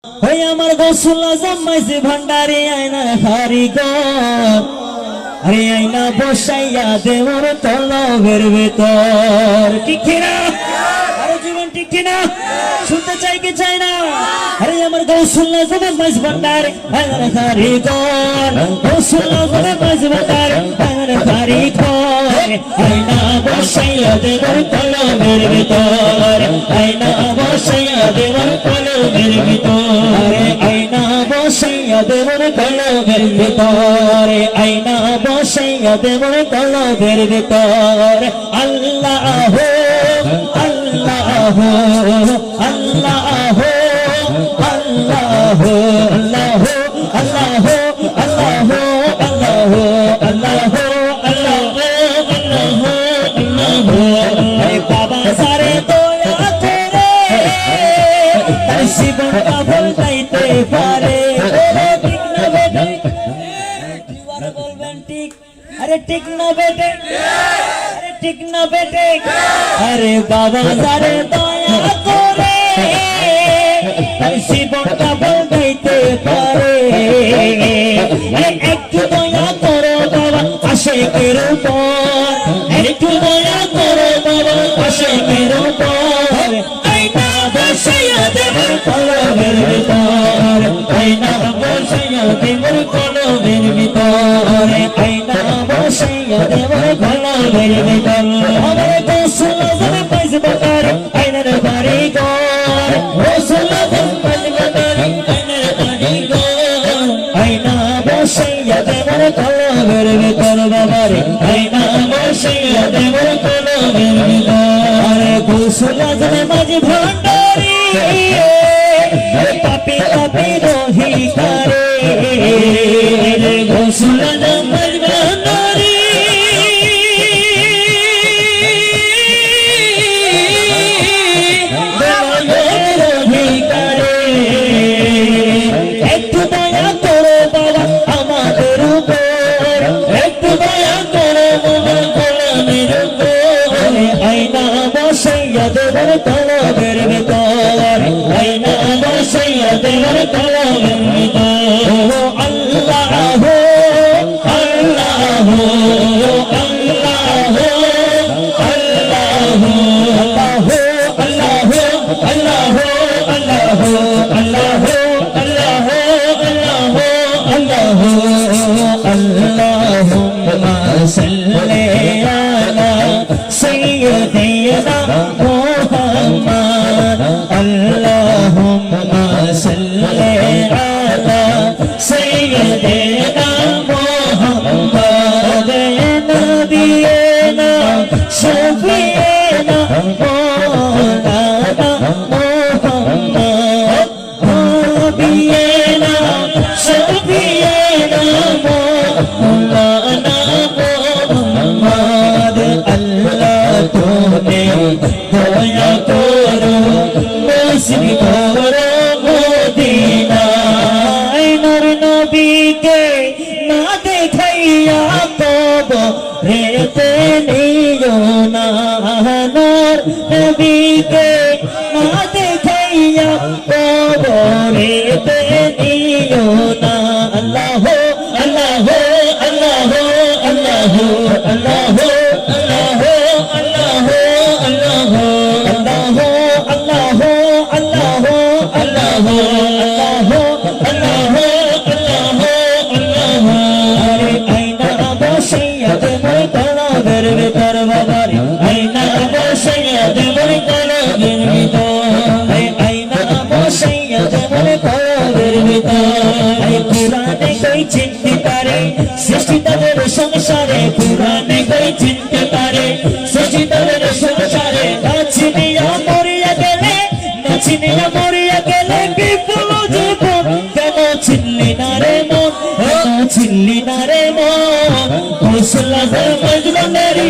ওই আমার গোসল জমাইছে ভান্ডারে আয়না কারিগর, আরে আয়না বসাইয়া দেওয়ার তলবের ভেতর। ঠিক কিনা? আরে জীবন ঠিক কিনা? শুনতে চাই কি চাই না? আরে আমার গোসল জমাইছে ভান্ডারে আয়না কারিগর, গোসল জমাইছে ভান্ডারে আয়না কারিগর, আয়না বসাইয়া দেওয়ার তলবের ভেতর, আয়না বসাইয়া দেওয়ার তলবের ভেতর, আয়না বসাইয়া দেওয়ার তলবের ভেতর, আয়না বসাইয়া দেওয়ার তলবের ভেতর। আল্লাহ আল্লাহ আল্লাহ আল্লাহ আল্লাহ আল্লাহ আল্লাহ আল্লাহ আল্লাহ বাবা সারে দয়া করে তার জীবনটা বলতে পারে। ঠিক না বেটে? বলবেন ঠিক? আরে ঠিক না বেটে? আরে ঠিক না বেটে? আরে বাবা সারে দয়া করে তার জীবনটা বলতে পারে। একটু দয়া করো বাবা আশিকের উপর, একটু দয়া করো বাবা আশিকের উপর, আয়না বসাইয়া দেওয়ার কলমের ভিতর, আয়না বসাইয়া দেওয়ার কলমের ভিতর, আয়না বসাইয়া দেওয়ার কলমের ভিতর। আমার গোসল জমাইছে ভান্ডারে আয়নার কারিগর, গোসল জমাইছে ভান্ডারে আয়নার কারিগর, আয়না বসাইয়া দেওয়ার কলমের ভিতর। বাবারে আয়না বসাইয়া দেওয়ার কলমের ভিতর। গোসল জমাইছে ভান্ডারে পাপি পাপি রহি করে, গোসল জমাইছে ভান্ডারে রহি করে। একটু দয়া করো বাবা আমাদের উপর, একটু দয়া করো বাবা গোলামের উপর, আয়না বসাইয়া দেওয়ার তলবের ভেতর, আয়না বসাইয়া দেওয়ার তলবের ভেতর। আল্লাহ আল্লাহ আল্লাহ আল্লাহ আল্লাহ আল্লাহ আল্লাহ আল্লাহ اللهم صل على سيدنا محمد، اللهم صل على سيدنا محمد، نبينا شفيعنا مولانا محمد، نبينا شفيعنا مولانا محمد। আল্লাহ তুমি দয়া করো মুসলিম করো মদিনায়, নূর নবীকে না দেখাইয়া কবরেতে নিও না, নূর নবীকে না দেখাইয়া কবরেতে নিও না। আল্লাহ আল্লাহ আল্লাহ আল্লাহ আল্লাহ আল্লাহ আল্লাহ আল্লাহ আল্লাহ আল্লাহ আল্লাহ আল্লাহ আল্লাহ আল্লাহ। আরে আয়না বসাইয়া দেওয়ার তলবের ভেতর, বাবারে আয়না বসাইয়া দেওয়ার তলবের ভেতর, আয়না বসাইয়া দেওয়ার তলবের ভেতর। পুরানে কই চিনতে পারে সৃষ্টি তাদের সংসারে, পুরানে কই চিনতে পারে সৃষ্টি তাদের সংসারে। না চিনিয়া মরিয়া গেলে, না চিনিয়া মরিয়া গেলে বিপুল জীবন, কেন চিনলি না রে মন, কেন চিনলি না রে মন। গোসল জমাইছে ভান্ডারে